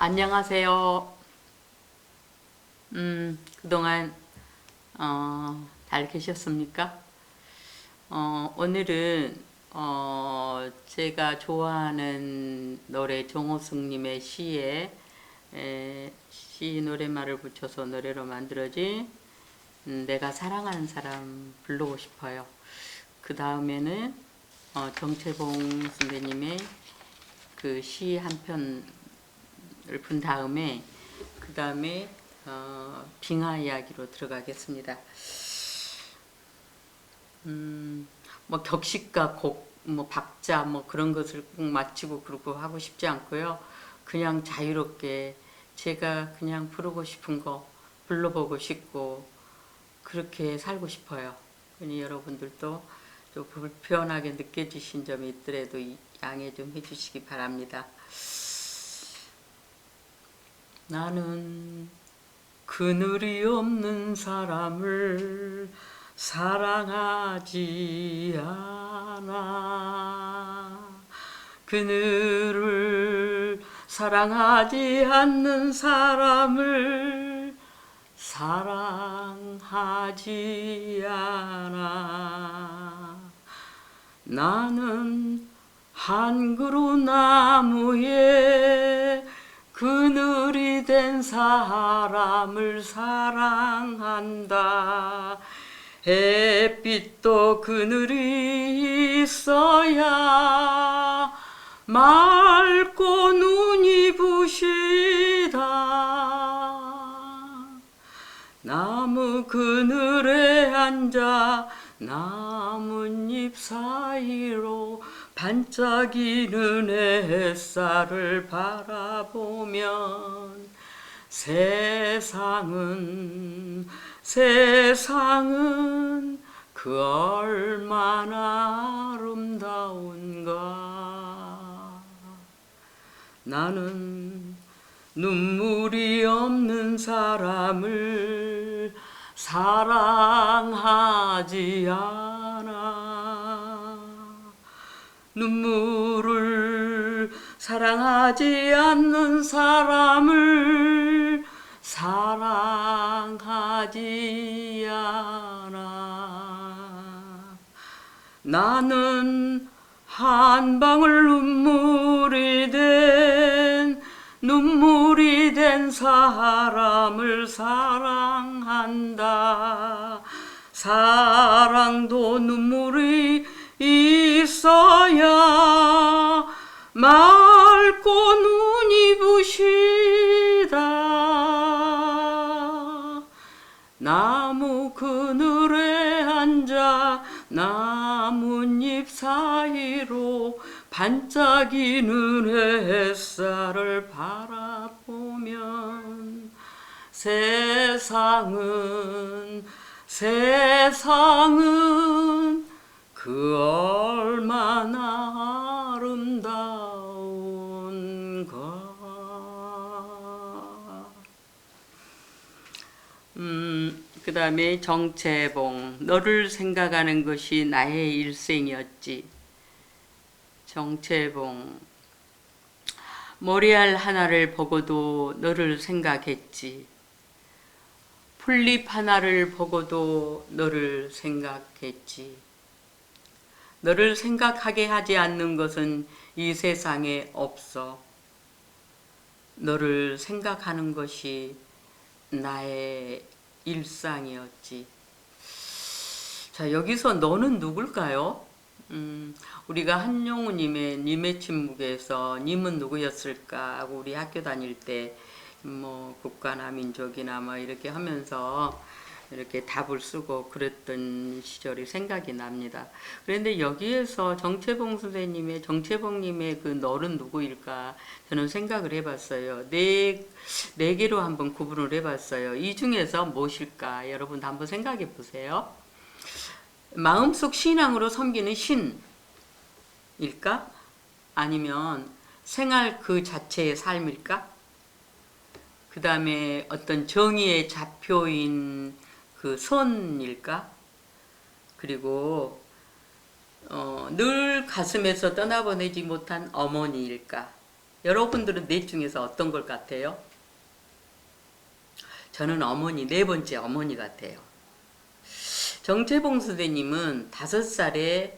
안녕하세요. 그동안 잘 계셨습니까? 오늘은 제가 좋아하는 노래 정호승님의 시에 시 노랫말을 붙여서 노래로 만들어진 내가 사랑하는 사람 부르고 싶어요. 그 다음에는 정채봉 선배님의 그 시 한 편을 분 다음에 그 다음에 빙하 이야기로 들어가겠습니다. 뭐 격식과 곡, 뭐 박자 뭐 그런 것을 꼭 맞추고 그러고 하고 싶지 않고요. 그냥 자유롭게 제가 그냥 부르고 싶은 거 불러보고 싶고 그렇게 살고 싶어요. 그러니 여러분들도 좀 불편하게 느껴지신 점이 있더라도 양해 좀 해주시기 바랍니다. 나는 그늘이 없는 사람을 사랑하지 않아. 그늘을 사랑하지 않는 사람을 사랑하지 않아. 나는 한 그루 나무에 그늘이 된 사람을 사랑한다. 햇빛도 그늘이 있어야 맑고 눈이 부시다. 나무 그늘에 앉아 나뭇잎 사이로 반짝이는 햇살을 바라보면 세상은 그 얼마나 아름다운가. 나는 눈물이 없는 사람을 사랑하지 않아. 눈물을 사랑하지 않는 사람을 사랑하지 않아. 나는 한 방울 눈물이 된 사람을 사랑한다. 사랑도 눈물이 있어야 맑고 눈이 부시다. 나무 그늘에 앉아 나뭇잎 사이로 반짝이는 햇살을 바라보면 세상은 그 얼마나 아름다운가. 그 다음에 정채봉, 너를 생각하는 것이 나의 일생이었지. 정채봉, 머리알 하나를 보고도 너를 생각했지. 풀잎 하나를 보고도 너를 생각했지. 너를 생각하게 하지 않는 것은 이 세상에 없어. 너를 생각하는 것이 나의 일상이었지. 자, 여기서 너는 누굴까요? 우리가 한용우님의 님의 침묵에서 님은 누구였을까 하고 우리 학교 다닐 때 뭐 국가나 민족이나 뭐 이렇게 하면서 이렇게 답을 쓰고 그랬던 시절이 생각이 납니다. 그런데 여기에서 정채봉 선생님의 정채봉님의 그 너는 누구일까 저는 생각을 해봤어요. 네 개로 한번 구분을 해봤어요. 이 중에서 무엇일까 여러분 한번 생각해 보세요. 마음속 신앙으로 섬기는 신일까? 아니면 생활 그 자체의 삶일까? 그 다음에 어떤 정의의 좌표인 그 선일까? 그리고 늘 가슴에서 떠나보내지 못한 어머니일까? 여러분들은 넷 중에서 어떤 걸 같아요? 저는 어머니, 네 번째 어머니 같아요. 정채봉 선생님은 5살에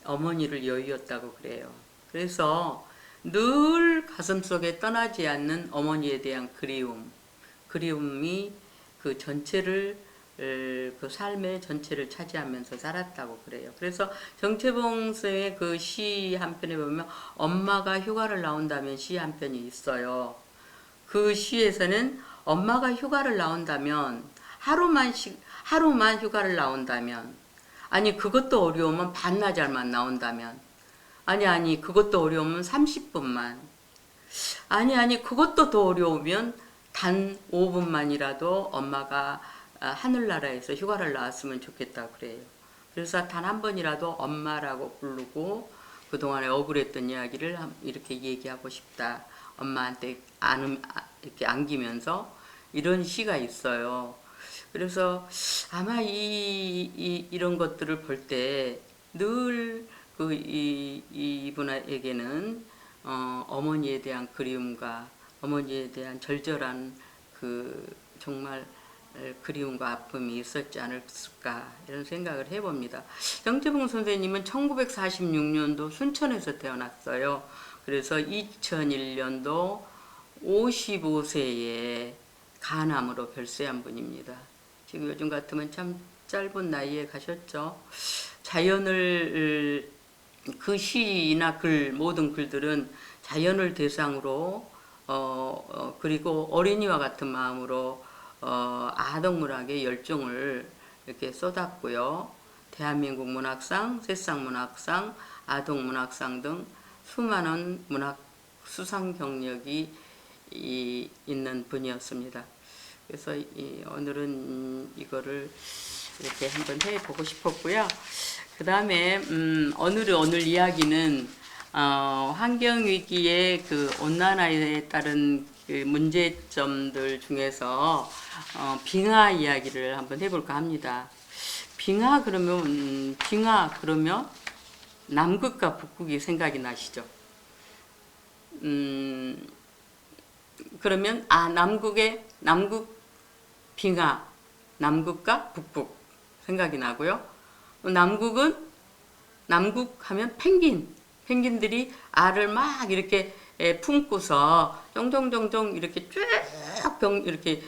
어머니를 여의었다고 그래요. 그래서 늘 가슴속에 떠나지 않는 어머니에 대한 그리움이 그 전체를 그 삶의 전체를 차지하면서 살았다고 그래요. 그래서 정채봉 선생의 그 시 한 편에 보면 엄마가 휴가를 나온다면 시 한 편이 있어요. 그 시에서는 엄마가 휴가를 나온다면 하루만 휴가를 나온다면, 아니 그것도 어려우면 반나절만 나온다면, 아니 그것도 어려우면 30분만, 아니 그것도 더 어려우면 단 5분만이라도 엄마가 하늘나라에서 휴가를 나왔으면 좋겠다 그래요. 그래서 단 한 번이라도 엄마라고 부르고 그동안에 억울했던 이야기를 이렇게 얘기하고 싶다. 엄마한테 이렇게 안기면서 이런 시가 있어요. 그래서 아마 이런 것들을 볼 때 늘 이분에게는 어머니에 대한 그리움과 어머니에 대한 절절한 그 정말 그리움과 아픔이 있었지 않을까 이런 생각을 해봅니다. 정채봉 선생님은 1946년도 순천에서 태어났어요. 그래서 2001년도 55세에 간암으로 별세한 분입니다. 지금 요즘 같으면 참 짧은 나이에 가셨죠. 자연을 그 시나 모든 글들은 자연을 대상으로 그리고 어린이와 같은 마음으로 아동문학에 열정을 이렇게 쏟았고요. 대한민국 문학상, 새싹문학상, 아동문학상 등 수많은 문학 수상 경력이 있는 분이었습니다. 그래서 오늘은 이거를 이렇게 한번 해보고 싶었고요. 그 다음에 오늘 이야기는 환경위기의 그 온난화에 따른 그 문제점들 중에서 빙하 이야기를 한번 해볼까 합니다. 빙하 그러면 남극과 북극이 생각이 나시죠? 그러면 남극 빙하, 남극과 북극 생각이 나고요. 남극 하면 펭귄들이 알을 막 이렇게 품고서 쫑쫑쫑쫑 이렇게 쭉 이렇게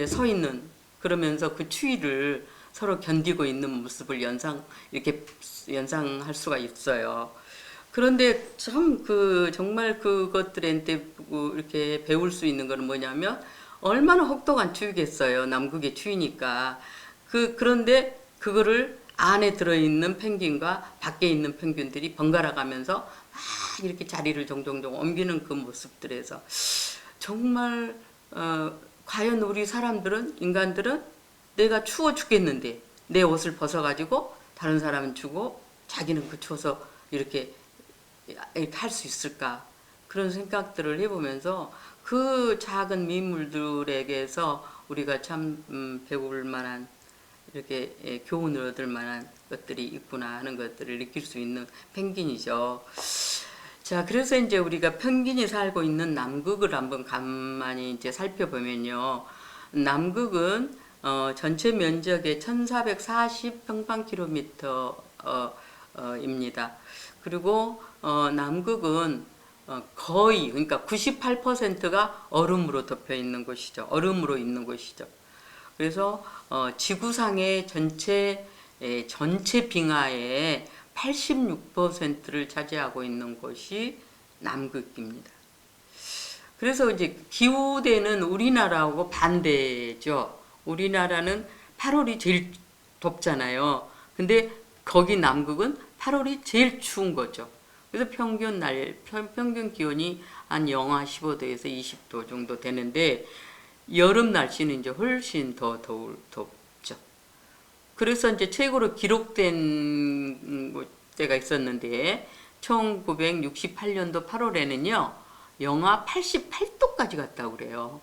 서 있는, 그러면서 그 추위를 서로 견디고 있는 모습을 이렇게 연상할 수가 있어요. 그런데 정말 그것들한테 이렇게 배울 수 있는 거는 뭐냐면 얼마나 혹독한 추위겠어요. 남극의 추위니까. 그런데 그거를 안에 들어있는 펭귄과 밖에 있는 펭귄들이 번갈아 가면서 막 이렇게 자리를 종종 옮기는 그 모습들에서 정말 과연 우리 인간들은 내가 추워 죽겠는데 내 옷을 벗어가지고 다른 사람은 주고 자기는 그 추워서 이렇게 할 수 있을까, 그런 생각들을 해보면서 그 작은 민물들에게서 우리가 참 배울 만한, 이렇게 교훈을 얻을 만한 것들이 있구나 하는 것들을 느낄 수 있는 펭귄이죠. 자, 그래서 이제 우리가 펭귄이 살고 있는 남극을 한번 가만히 이제 살펴보면요. 남극은 전체 면적의 1440평방킬로미터입니다. 그리고 남극은 거의, 그러니까 98%가 얼음으로 덮여 있는 곳이죠. 얼음으로 있는 곳이죠. 그래서 지구상의 전체 빙하의 86%를 차지하고 있는 곳이 남극입니다. 그래서 이제 기후대는 우리나라하고 반대죠. 우리나라는 8월이 제일 덥잖아요. 근데 거기 남극은 8월이 제일 추운 거죠. 그래서 평균 기온이 한 영하 15도에서 20도 정도 되는데 여름 날씨는 이제 훨씬 더 덥죠. 그래서 이제 최고로 기록된 때가 있었는데 1968년도 8월에는요. 영하 88도까지 갔다고 그래요.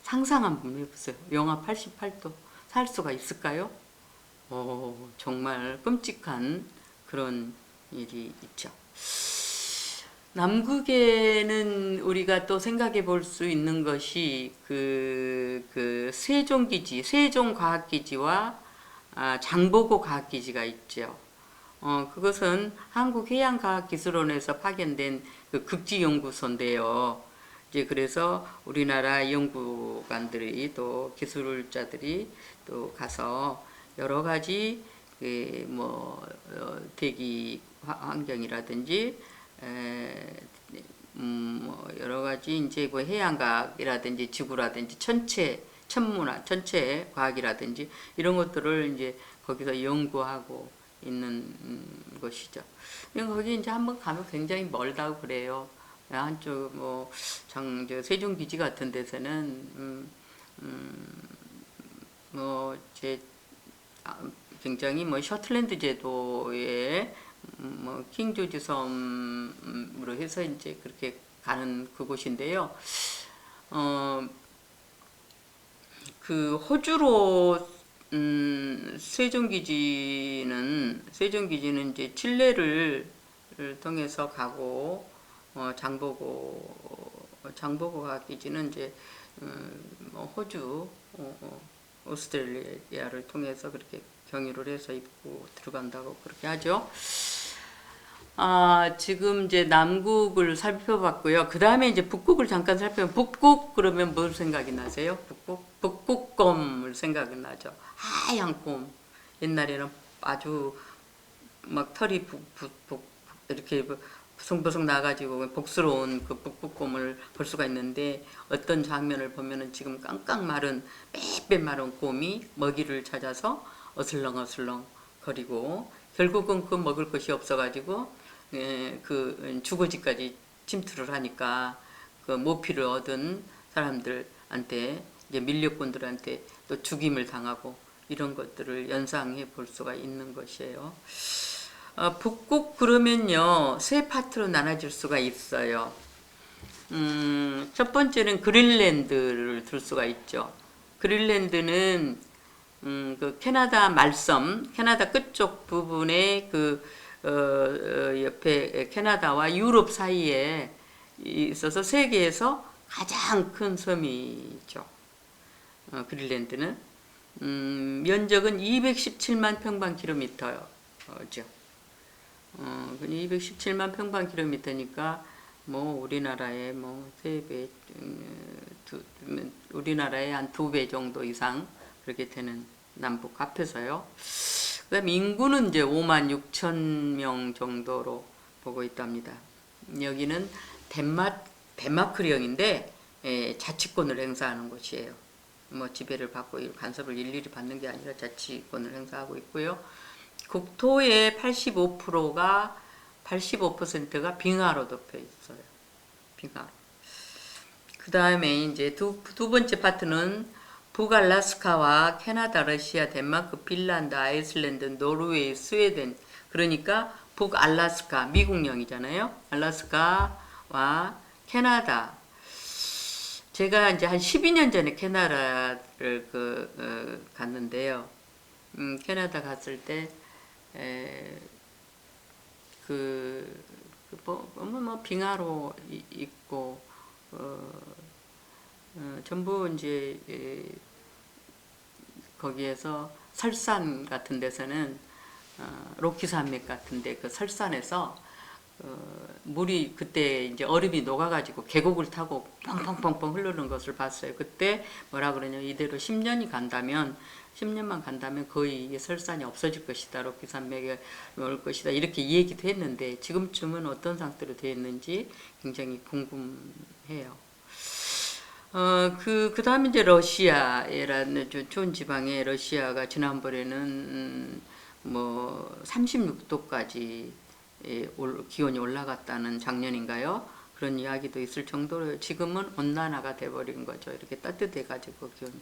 상상 한번 해보세요. 영하 88도 살 수가 있을까요? 정말 끔찍한 그런 일이 있죠. 남극에는 우리가 또 생각해 볼 수 있는 것이 그 세종기지, 세종과학기지와 장보고 과학기지가 있죠. 그것은 한국해양과학기술원에서 파견된 그 극지연구소인데요. 이제 그래서 우리나라 연구관들이 또 기술자들이 또 가서 여러 가지 그뭐 대기 환경이라든지 뭐 여러 가지 이제 뭐 해양과학이라든지 지구라든지 천문학, 전체 과학이라든지 이런 것들을 이제 거기서 연구하고 있는 것이죠. 거기 이제 한번 가면 굉장히 멀다고 그래요. 한쪽 뭐 세종기지 같은 데서는 뭐 제 굉장히 뭐 셔틀랜드 제도의 뭐 킹조지 섬으로 해서 이제 그렇게 가는 그곳인데요. 그 호주로 세종기지는 이제 칠레를 통해서 가고 장보고 과학기지는 이제 뭐 호주 오스트레일리아를 통해서 그렇게 경유를 해서 입고 들어간다고 그렇게 하죠. 지금 이제 남극을 살펴봤고요. 그 다음에 이제 북극을 잠깐 살펴보면, 북극 그러면 뭘 생각이 나세요? 북극곰을 생각이 나죠. 하얀 곰. 옛날에는 아주 막 털이 이렇게 보송보송 나가지고 복스러운 그 북극곰을 볼 수가 있는데, 어떤 장면을 보면은 지금 깡깡 마른, 빼빼 마른 곰이 먹이를 찾아서 어슬렁어슬렁 거리고, 결국은 그 먹을 것이 없어가지고 그 주거지까지 침투를 하니까 그 모피를 얻은 사람들한테 이제 밀렵꾼들한테 또 죽임을 당하고 이런 것들을 연상해 볼 수가 있는 것이에요. 북극 그러면요 세 파트로 나눠질 수가 있어요. 첫 번째는 그린랜드를 들 수가 있죠. 그린랜드는 그 캐나다 말섬, 캐나다 끝쪽 부분에 옆에 캐나다와 유럽 사이에 있어서 세계에서 가장 큰 섬이죠. 그린랜드는 면적은 217만 평방킬로미터죠. 217만 평방킬로미터니까 뭐 우리나라의 뭐 3배, 우리나라의 한 2배 정도 이상 그렇게 되는 남북 합해서요. 그 다음에 인구는 이제 5만 6천 명 정도로 보고 있답니다. 여기는 덴마크령인데 자치권을 행사하는 곳이에요. 뭐 지배를 받고 간섭을 일일이 받는 게 아니라 자치권을 행사하고 있고요. 국토의 85%가 빙하로 덮여 있어요. 빙하로. 그 다음에 이제 두 번째 파트는 북알라스카와 캐나다, 러시아, 덴마크, 핀란드, 아이슬란드, 노르웨이, 스웨덴. 그러니까 북알라스카, 미국령이잖아요. 알라스카와 캐나다. 제가 이제 한 12년 전에 캐나다를 갔는데요. 캐나다 갔을 때 뭐 빙하로 있고 전부 이제 거기에서 설산 같은 데서는 로키 산맥 같은데 그 설산에서 물이 그때 이제 얼음이 녹아가지고 계곡을 타고 펑펑펑펑 흐르는 것을 봤어요. 그때 뭐라 그러냐, 이대로 10년만 간다면 거의 설산이 없어질 것이다. 로키 산맥에 올 것이다. 이렇게 얘기도 했는데 지금쯤은 어떤 상태로 되어 있는지 굉장히 궁금해요. 그 다음에 이제 러시아라는 좋은 지방에 러시아가 지난번에는 뭐 36도까지 기온이 올라갔다는 작년인가요? 그런 이야기도 있을 정도로 지금은 온난화가 돼버린 거죠. 이렇게 따뜻해가지고 기온이.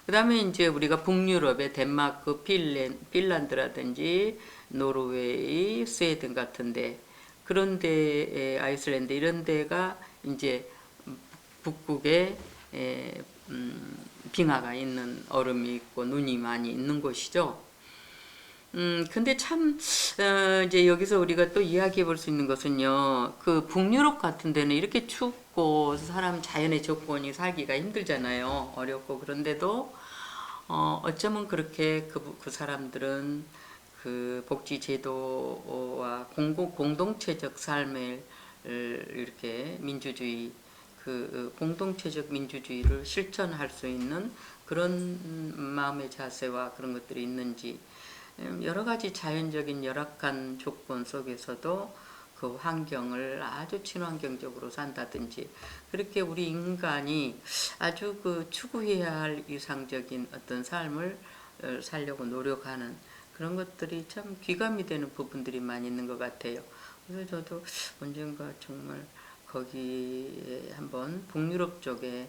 그 다음에 이제 우리가 북유럽의 덴마크, 핀란드라든지 노르웨이, 스웨덴 같은데, 그런데 아이슬란드 이런 데가 이제 북극에 빙하가 있는, 얼음이 있고 눈이 많이 있는 곳이죠. 근데 참, 이제 여기서 우리가 또 이야기해 볼 수 있는 것은요, 그 북유럽 같은 데는 이렇게 춥고 사람 자연의 조건이 살기가 힘들잖아요. 어렵고. 그런데도, 어쩌면 그렇게 그 사람들은 그 복지제도와 공동체적 삶을 이렇게 민주주의, 그 공동체적 민주주의를 실천할 수 있는 그런 마음의 자세와 그런 것들이 있는지, 여러 가지 자연적인 열악한 조건 속에서도 그 환경을 아주 친환경적으로 산다든지, 그렇게 우리 인간이 아주 그 추구해야 할 이상적인 어떤 삶을 살려고 노력하는 그런 것들이 참 귀감이 되는 부분들이 많이 있는 것 같아요. 그래서 저도 언젠가 정말 거기에 한번 북유럽 쪽에,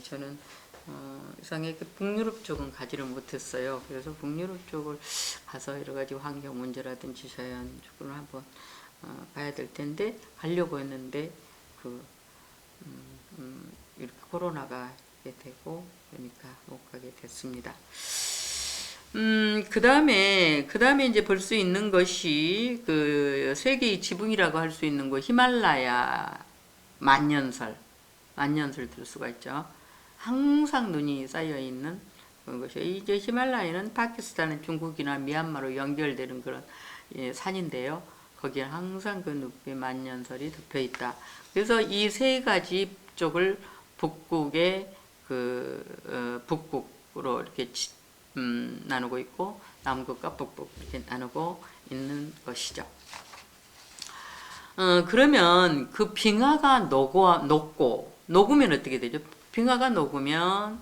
저는 이상하게 북유럽 쪽은 가지를 못했어요. 그래서 북유럽 쪽을 가서 여러 가지 환경 문제라든지 자연 쪽으로 한번 봐야 될 텐데, 가려고 했는데 이렇게 코로나가 되고 그러니까 못 가게 됐습니다. 그 다음에 이제 볼 수 있는 것이 그 세계의 지붕이라고 할 수 있는 곳 히말라야 만년설 들 수가 있죠. 항상 눈이 쌓여 있는 그런 것이에요. 이제 히말라야는 파키스탄, 중국이나 미얀마로 연결되는 그런 산인데요. 거기에 항상 그 늪에 만년설이 덮여 있다. 그래서 이 세 가지 쪽을 북극의 북극으로 이렇게 나누고 있고, 남극과 북극 이렇게 나누고 있는 것이죠. 그러면 그 빙하가 녹으면 어떻게 되죠? 빙하가 녹으면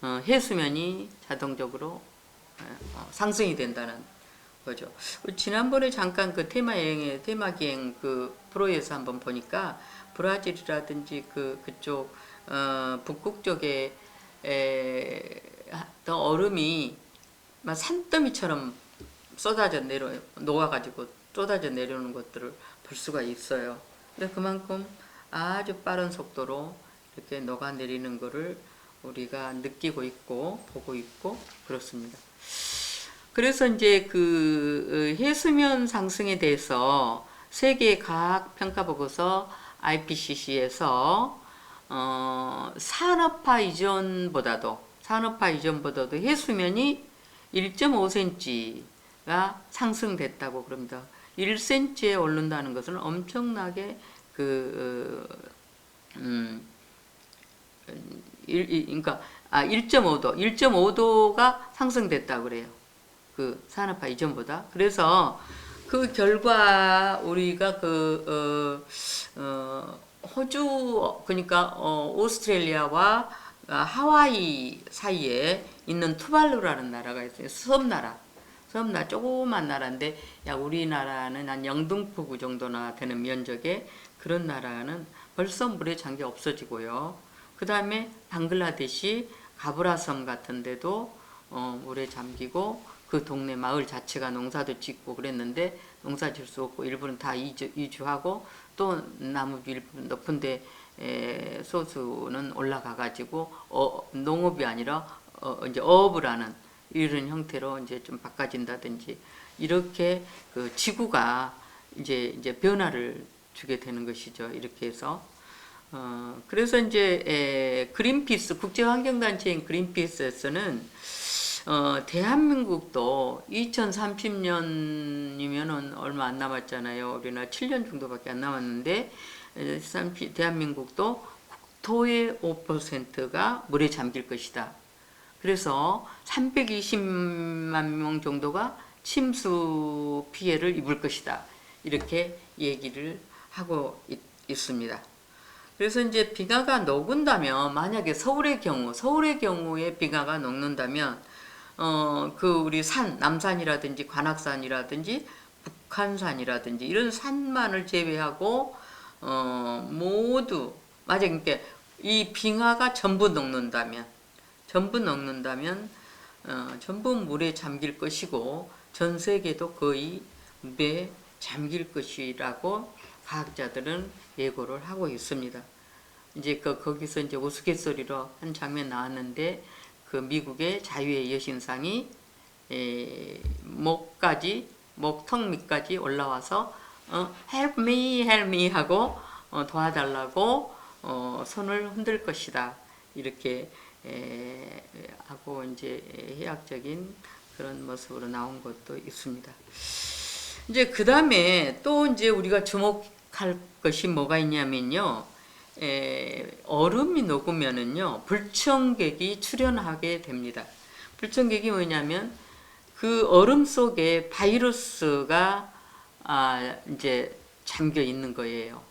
해수면이 자동적으로 상승이 된다는 거죠. 지난번에 잠깐 그 테마기행 그 프로에서 한번 보니까 브라질이라든지 그쪽 북극 쪽에 더 얼음이 막 산더미처럼 녹아가지고 쏟아져 내려오는 것들을 볼 수가 있어요. 근데 그만큼 아주 빠른 속도로 이렇게 녹아내리는 것을 우리가 느끼고 있고 보고 있고 그렇습니다. 그래서 이제 그 해수면 상승에 대해서 세계 과학 평가 보고서 IPCC에서 산업화 이전보다도 해수면이 1.5cm가 상승됐다고 그럽니다. 1cm에 오른다는 것은 엄청나게 그러니까 1.5도가 상승됐다고 그래요. 그 산업화 이전보다. 그래서 그 결과 우리가 호주, 그러니까 오스트레일리아와 하와이 사이에 있는 투발루라는 나라가 있어요. 섬나라, 조그만 나라인데, 우리나라는 한 영등포구 정도나 되는 면적의 그런 나라는 벌써 물에 잠겨 게 없어지고요. 그 다음에 방글라데시 가브라섬 같은 데도 물에 잠기고, 그 동네 마을 자체가 농사도 짓고 그랬는데 농사 질 수 없고 일부는 다 이주하고, 또 나무 일부 높은데 소수는 올라가가지고 농업이 아니라 이제 어업을 하는 이런 형태로 이제 좀 바꿔진다든지, 이렇게 그 지구가 이제 변화를 주게 되는 것이죠. 이렇게 해서 그래서 이제 그린피스, 국제환경단체인 그린피스에서는 대한민국도 2030년이면은 얼마 안 남았잖아요. 우리나라 7년 정도밖에 안 남았는데, 대한민국도 국토의 5%가 물에 잠길 것이다. 그래서 320만 명 정도가 침수 피해를 입을 것이다. 이렇게 얘기를 하고 있습니다. 그래서 이제 빙하가 녹는다면, 만약에 서울의 경우에 빙하가 녹는다면, 우리 남산이라든지 관악산이라든지 북한산이라든지 이런 산만을 제외하고, 모두, 그러니까 이 빙하가 전부 녹는다면, 전부 물에 잠길 것이고, 전 세계도 거의 물에 잠길 것이라고 과학자들은 예고를 하고 있습니다. 이제 거기서 이제 우스갯소리로 한 장면 나왔는데, 그 미국의 자유의 여신상이 목까지 목턱 밑까지 올라와서 help me 하고 도와달라고 손을 흔들 것이다. 이렇게 하고 이제 해학적인 그런 모습으로 나온 것도 있습니다. 이제 그 다음에 또 이제 우리가 주목할 것이 뭐가 있냐면요. 얼음이 녹으면은요, 불청객이 출현하게 됩니다. 불청객이 뭐냐면 그 얼음 속에 바이러스가 이제 잠겨 있는 거예요.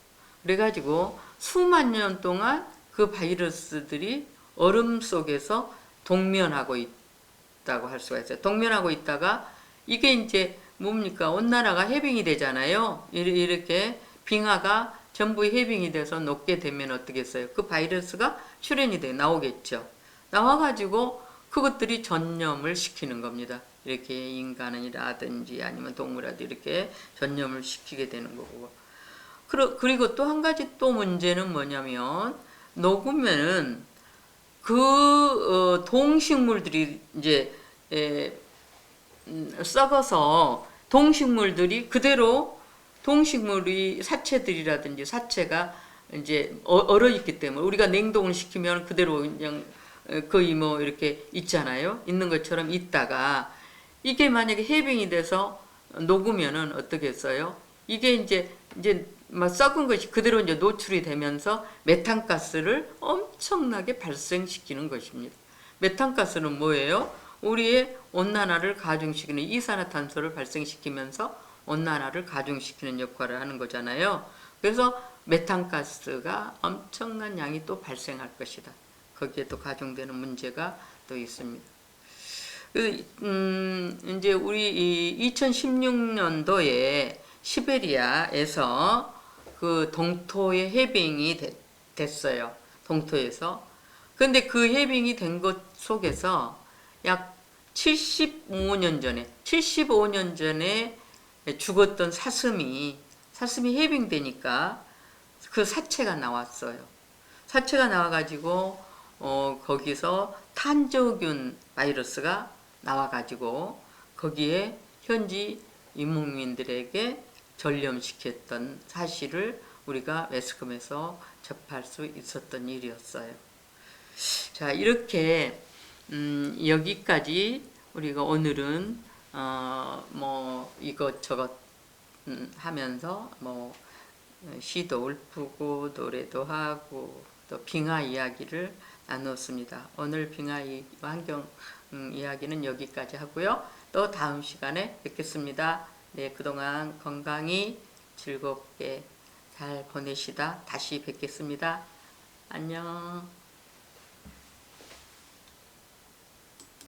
그래가지고 수만 년 동안 그 바이러스들이 얼음 속에서 동면하고 있다고 할 수가 있어요. 동면하고 있다가 이게 이제 뭡니까? 온난화가 해빙이 되잖아요. 이렇게 빙하가 전부 해빙이 돼서 녹게 되면 어떻겠어요? 그 바이러스가 출현이 돼 나오겠죠. 나와가지고 그것들이 전염을 시키는 겁니다. 이렇게 인간이라든지 아니면 동물이라든지 이렇게 전염을 시키게 되는 거고. 그리고 또 한 가지 또 문제는 뭐냐면 녹으면은 그 동식물들이 이제 썩어서 동식물들이 그대로 동식물이 사체들이라든지 사체가 이제 얼어 있기 때문에 우리가 냉동을 시키면 그대로 그냥 거의 뭐 이렇게 있잖아요. 있는 것처럼 있다가 이게 만약에 해빙이 돼서 녹으면은 어떻겠어요? 이게 이제 막 썩은 것이 그대로 이제 노출이 되면서 메탄가스를 엄청나게 발생시키는 것입니다. 메탄가스는 뭐예요? 우리의 온난화를 가중시키는 이산화탄소를 발생시키면서 온난화를 가중시키는 역할을 하는 거잖아요. 그래서 메탄가스가 엄청난 양이 또 발생할 것이다. 거기에 또 가중되는 문제가 또 있습니다. 이제 우리 2016년도에 시베리아에서 그 동토의 해빙이 됐어요. 동토에서. 근데 그 해빙이 된 것 속에서 약 75년 전에 죽었던 사슴이 해빙되니까 그 사체가 나왔어요. 사체가 나와가지고 거기서 탄저균 바이러스가 나와가지고 거기에 현지 유목민들에게 전염시켰던 사실을 우리가 매스컴에서 접할 수 있었던 일이었어요. 자, 이렇게 여기까지 우리가 오늘은 뭐 이것저것 하면서 뭐 시도 읊고 노래도 하고 또 빙하 이야기를 나눴습니다. 오늘 빙하 환경 이야기는 여기까지 하고요. 또 다음 시간에 뵙겠습니다. 네, 그동안 건강히 즐겁게 잘 보내시다 다시 뵙겠습니다. 안녕.